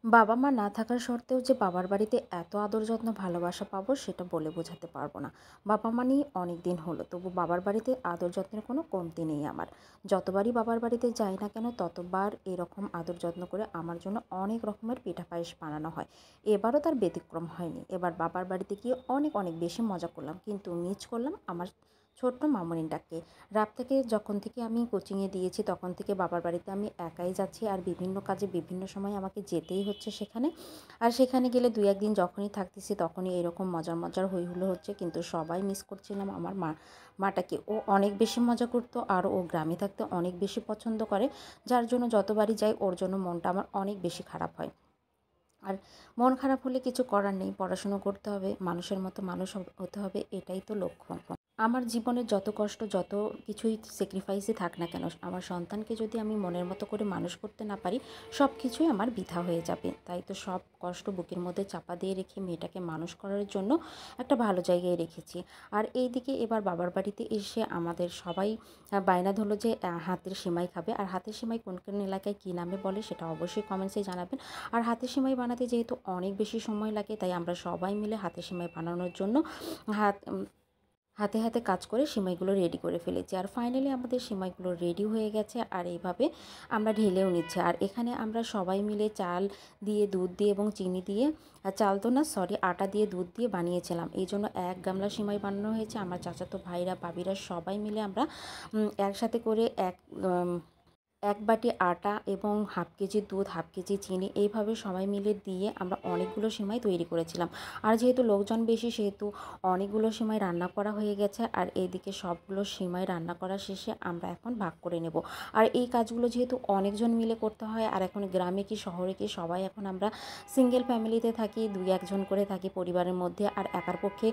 বাবা মা না থাকার সত্ত্বেও যে বাবার বাড়িতে এত আদর যত্ন ভালোবাসা পাবো সেটা বলে বোঝাতে পারবো না। বাবা মা নিয়ে অনেক দিন হলো, তবু বাবার বাড়িতে আদর যত্নের কোনো কমতি নেই আমার। যতবারই বাবার বাড়িতে যাই না কেন ততবার এরকম আদর যত্ন করে আমার জন্য অনেক রকমের পিঠা পায়েস বানানো হয়। এবারও তার ব্যতিক্রম হয়নি। এবার বাবার বাড়িতে গিয়ে অনেক অনেক বেশি মজা করলাম, কিন্তু মিস করলাম আমার ছোট্ট মামুনিটাকে। রাত থেকে যখন থেকে আমি কোচিংয়ে দিয়েছি তখন থেকে বাবার বাড়িতে আমি একাই যাচ্ছি, আর বিভিন্ন কাজে বিভিন্ন সময় আমাকে যেতেই হচ্ছে সেখানে। আর সেখানে গেলে ২-১ দিন যখনই থাকতেছি তখনই এরকম মজার মজার হইহুল্লোড় হচ্ছে, কিন্তু সবাই মিস করছিলাম আমার মাটাকে। ও অনেক বেশি মজা করতো, আর ও গ্রামে থাকতে অনেক বেশি পছন্দ করে, যার জন্য যতবারই যাই ওর জন্য মনটা আমার অনেক বেশি খারাপ হয়। আর মন খারাপ হলে কিছু করার নেই, পড়াশুনো করতে হবে, মানুষের মতো মানুষ হতে হবে, এটাই তো লক্ষ্য। আমার জীবনের যত কষ্ট, যত কিছুই স্যাক্রিফাইসই থাক না কেন, আমার সন্তানকে যদি আমি মনের মতো করে মানুষ করতে না পারি, সব কিছুই আমার বৃথা হয়ে যাবে। তাই তো সব কষ্ট বুকের মধ্যে চাপা দিয়ে রেখে মেয়েটাকে মানুষ করার জন্য একটা ভালো জায়গায় রেখেছি। আর এই দিকে এবার বাবার বাড়িতে এসে আমাদের সবাই বায়না ধরলো যে হাতের সেমাই খাবে। আর হাতের সেমাই কোন কোন এলাকায় কী নামে বলে সেটা অবশ্যই কমেন্টসে জানাবেন। আর হাতের সেমাই বানাতে যেহেতু অনেক বেশি সময় লাগে, তাই আমরা সবাই মিলে হাতের সেমাই বানানোর জন্য হাত হাতে হাতে কাজ করে সিমাইগুলো রেডি করে ফেলেছি। আর ফাইনালি আমাদের সিমাইগুলো রেডি হয়ে গেছে, আর এইভাবে আমরা ঢেলেও নিচ্ছি। আর এখানে আমরা সবাই মিলে চাল দিয়ে, দুধ দিয়ে এবং চিনি দিয়ে, চাল তো না সরি, আটা দিয়ে দুধ দিয়ে বানিয়েছিলাম। এই জন্য ১ গামলা সিমাই বানানো হয়েছে। আমার চাচাতো ভাইরা, ভাবিরা সবাই মিলে আমরা একসাথে করে ১ বাটি আটা এবং হাফ কেজি দুধ, হাফ কেজি চিনি, এইভাবে সবাই মিলে দিয়ে আমরা অনেকগুলো সিমাই তৈরি করেছিলাম। আর যেহেতু লোকজন বেশি সেহেতু অনেকগুলো সিমাই রান্না করা হয়ে গেছে। আর এইদিকে সবগুলো সিমাই রান্না করা শেষে আমরা এখন ভাগ করে নেব। আর এই কাজগুলো যেহেতু অনেকজন মিলে করতে হয়, আর এখন গ্রামে কি শহরে কি সবাই এখন আমরা সিঙ্গেল ফ্যামিলিতে থাকি, ২-১ জন করে থাকি পরিবারের মধ্যে। আর একার পক্ষে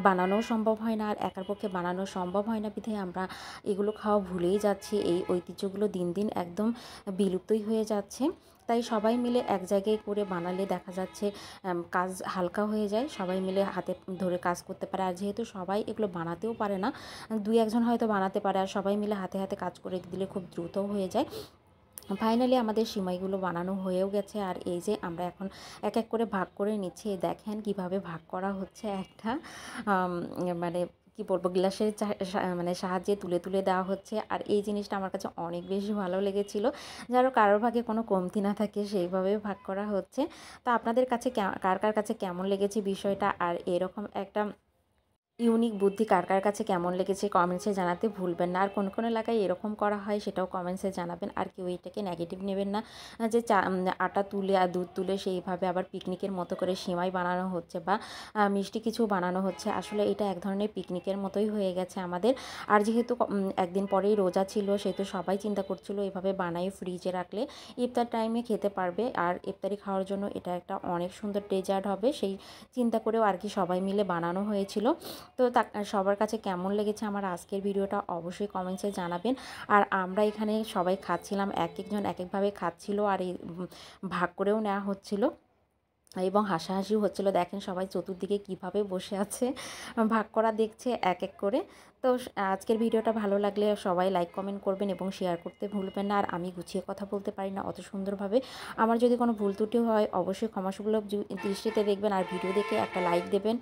বানানোও সম্ভব হয় না, আর একার পক্ষে বানানো সম্ভব হয় না বিধায় আমরা এগুলো খাওয়া ভুলেই যাচ্ছি। এই ঐতিহ্যগুলো দিন দিন একদম বিলুপ্তই হয়ে যাচ্ছে। তাই সবাই মিলে এক জায়গায় করে বানালে দেখা যাচ্ছে কাজ হালকা হয়ে যায়, সবাই মিলে হাতে ধরে কাজ করতে পারে। আর যেহেতু সবাই এগুলো বানাতেও পারে না, ২-১ জন হয়তো বানাতে পারে, আর সবাই মিলে হাতে হাতে কাজ করে দিলে খুব দ্রুত হয়ে যায়। ফাইনালি আমাদের সিমাইগুলো বানানো হয়েও গেছে। আর এই যে আমরা এখন এক এক করে ভাগ করে নিচ্ছি। দেখেন কিভাবে ভাগ করা হচ্ছে, একটা মানে কি বলবো, গ্লাসের মানে সাহায্যে তুলে তুলে দেওয়া হচ্ছে। আর এই জিনিসটা আমার কাছে অনেক বেশি ভালো লেগেছিল, যেন কারোর ভাগে কোনো কমতি না থাকে সেইভাবে ভাগ করা হচ্ছে। তো আপনাদের কাছে কার কার কাছে কেমন লেগেছে বিষয়টা, আর এরকম একটা ইউনিক বুদ্ধি কার কার কাছে কেমন লেগেছে কমেন্টসে জানাতে ভুলবেন না। আর কোন কোন এলাকায় এরকম করা হয় সেটাও কমেন্টসে জানাবেন। আর কেউ এটাকে নেগেটিভ নেবেন না, যে আটা তুলে আর দুধ তুলে সেইভাবে আবার পিকনিকের মতো করে সেমাই বানানো হচ্ছে বা মিষ্টি কিছু বানানো হচ্ছে। আসলে এটা এক ধরনের পিকনিকের মতোই হয়ে গেছে আমাদের। আর যেহেতু একদিন পরেই রোজা ছিল, সেহেতু সবাই চিন্তা করছিল এভাবে বানাই ফ্রিজে রাখলে ইফতার টাইমে খেতে পারবে, আর ইফতারি খাওয়ার জন্য এটা একটা অনেক সুন্দর ডেজার্ট হবে, সেই চিন্তা করেও আর কি সবাই মিলে বানানো হয়েছিল। তো সবার কাছে কেমন লেগেছে আমার আজকের ভিডিওটা অবশ্যই কমেন্টসে জানাবেন। আর আমরা এখানে সবাই খাচ্ছিলাম, এক একজন এক একভাবে খাচ্ছিল, আর এই ভাগ করেও নেওয়া হচ্ছিল এবং হাসাহাসিও হচ্ছিল। দেখেন সবাই চতুর্দিকে কিভাবে বসে আছে, ভাগ করা দেখছে এক এক করে। তো আজকের ভিডিওটা ভালো লাগলে সবাই লাইক কমেন্ট করবেন এবং শেয়ার করতে ভুলবেন না। আর আমি গুছিয়ে কথা বলতে পারি না অত সুন্দরভাবে, আমার যদি কোনো ভুল ত্রুটি হয় অবশ্যই ক্ষমাসুলভ দৃষ্টিতে দেখবেন, আর ভিডিও দেখে একটা লাইক দেবেন।